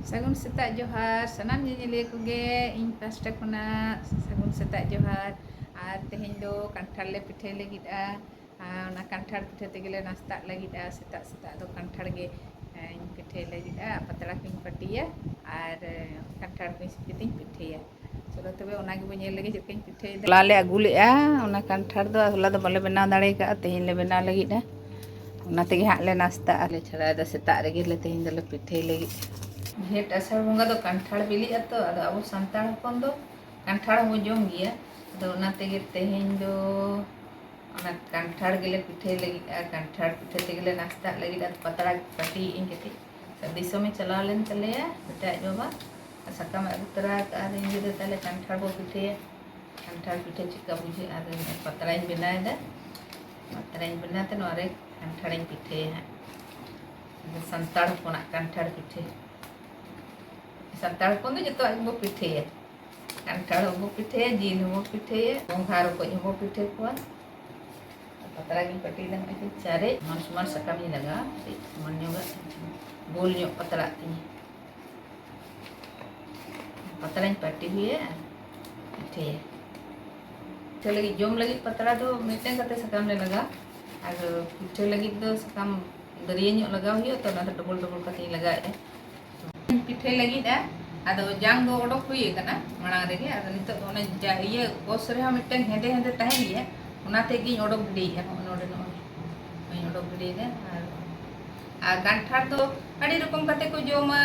Sagun setak johar sanam nyanyele koge ing pasta khona sagun setak johar ar teheny do kanthar le pithe lagid a ona kanthar pithe tegele nasta lagid a setak do kanthar ge ing pithe lagid a patla kini patiya ar kanthar ko sipiting pitheya cholo tobe ona ge nyel lagi chekeng pithe hola le agu le a ona kanthar do hola do bale benaw dare ka teheny le benaw lagid a ona tege hak le nasta le chara da setak rege le teheny do le pithe lagid Head asal bunga do kanthar bili ato ada abu santar hopon do kanthar mo jom gya ado ona tege teheny do ona kanthar gele pithe lagi kanthar pithe tegele nasta lagi at patara pati ing keti diso me chala len taleya beta joba sakam agu tara ka ade ing de tale kanthar bo pithe kanthar pithe chika buje ade patara ing benai da patara ing benai te nore kanthar ing pithe santar hopon kanthar pithe santar pun tu jatuh ibu pithe ya kanthar ibu pithe jin ibu pithe bongkar ko ibu pithe puan patara gi pati dah itu cari man sakam ni laga man juga bol nyok patara ini patara yang pati huye pithe ya lagi jom lagi patara tu miten kate sakam le laga agar pithe lagi tu sakam dariya nyok laga huye atau nanti double kate laga ya pithe lagi dah ado jang do odok huye kana manang rege ado nito ona iya gos re ha mitten hende tahen ya ona tegi odok gidi ya node no odok gidi da ar kanthar do adi rokom kate ko joma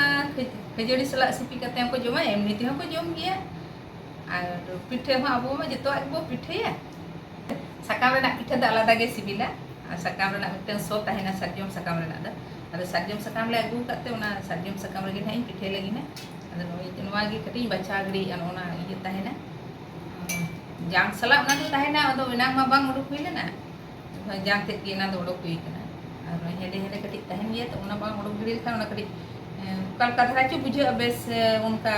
khejori salak sipi kate ko joma emni te ko jom gya ar pithe ma abo ma jeto abo pithe ya sakam rena pithe da alada ge sibila sakam rena mitten so tahena sarjom sakam rena da ada sarjom sakam le agu kate ona sarjom sakam lagi nain pithe lagi na ada noi gi kati baca gri ona iya tahena jang salak na do tahena ado wenang ma bang uduk huile na jang tet gi na do uduk hui kana ar hede kati tahen ye to ona bang uduk gri kan ona kati kal kadra chu bujhe abes unka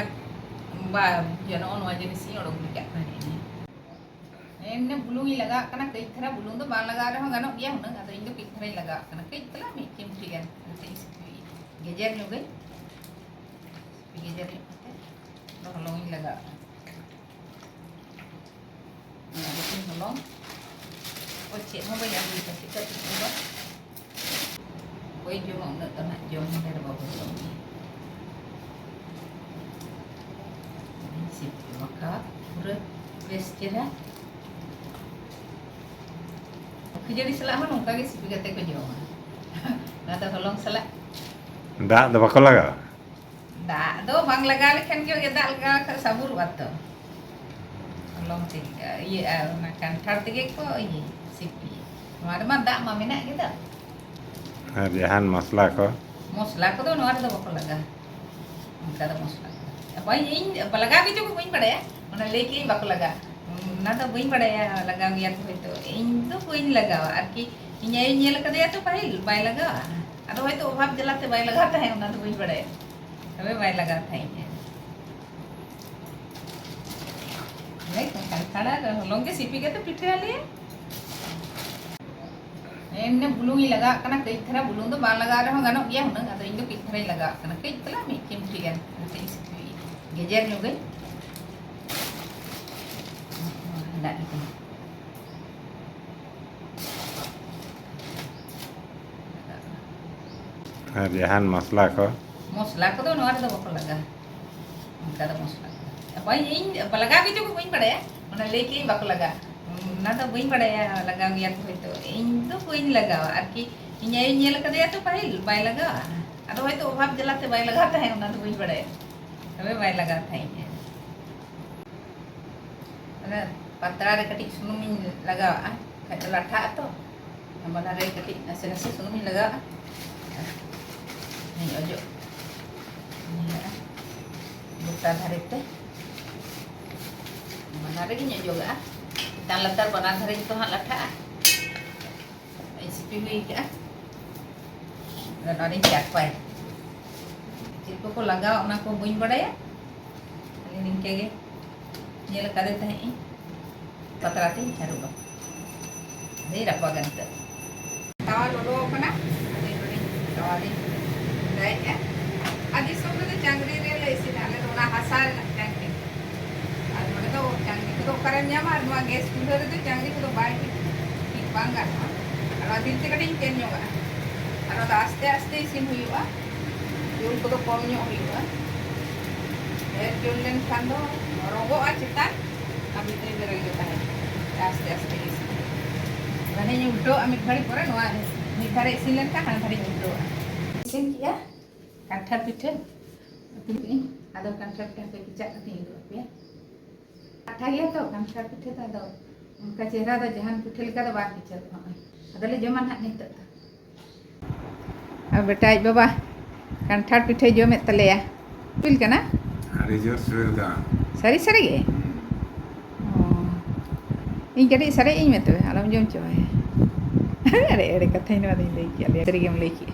ba jano on wajin si uduk gri ka na ni enne bulung i laga kana kai thara bulung do bang laga reho ganok dia hunang ado indo kai thara laga kana kai tala mi kim trigan gejer nyoge gejer do holong i laga bikin holong cek mo bay abu ka sikat ko ba koy jom na tana jom na da babu jom sip maka pura best kira jadi selama nungka ge sipi kate ko jom nada holong salak dak do bako laga dak do bang laga lekhan ge dak laga ka sabur wato holong tik iya makan thar tege ko iya sipi mar ma dak ma menak gitu jahan masla ko do nuar do bako laga onka do mosla apa ini apa laga ge jo ko bain pada ya ona leki bako laga na to bain pada ya laga giat hoito in to bain laga arki inya nyel kade ya to pahil bai laga ado hoito obhab jalate bai laga ta hai ona to bain pada ya tabe bai laga thai ya नहीं खड़ा holong ke sipi ke to pithe ale enne bulung i laga kana kai thara bulung do bang laga reho ganok dia hunang ado indo kai thara laga kana kai tala mi kim trigan kai sipi gejer nyoge ndak itu jahan masla ko do nuar do bako laga onka do mosla apa ini apa laga ge jo ko bain pada ya ona leki bako laga na to bain pada ya laga giat hoito in to bain laga arki inya nyel kade ya to pahil bai laga ado hoito obhab jalate bai laga ta hai ona to bain pada ya tabe bai laga thai ya ana patra re kati sunum laga kata latha to namana re kati nase sunum laga ni ojo ni buta dharete mana lagi nya juga kita latar banan hari itu hak latha ICP hui ka dan ada chat pai itu ko laga ona ko buin badaya ali ningke ge nyel kade tahi patrati charu ba dei rakwa ganta tawa lodo kana tawa di dai ya adi somre jangre hasa renak cangkri. Ar node do cangkri ko karen nyama ar noa gas cooler re cangkri ko bai tik bangga. Ar adinte kadin ken nyoga. Ar aste aste isin huyuga. Yul ko do kom nyo huyuga. Julen kando rogo acitan abi te beragi tahe aste aste isi gane nyudo ami khari pore noa ni khare silen ka han khari nyudo isin kiya kanthar pithe ini ado kanthar pithe kicak kati itu ya atha gaya to kanthar pithe ta do unka chehra do jahan pithe leka do ba kicak adale joman hat nit ab betai baba kanthar pithe jomet taleya pil kana hari jor sudah sari sari ge ini jadi sari ini metu alam jom coba ya ada kata ini ada yang lagi ada sari game lagi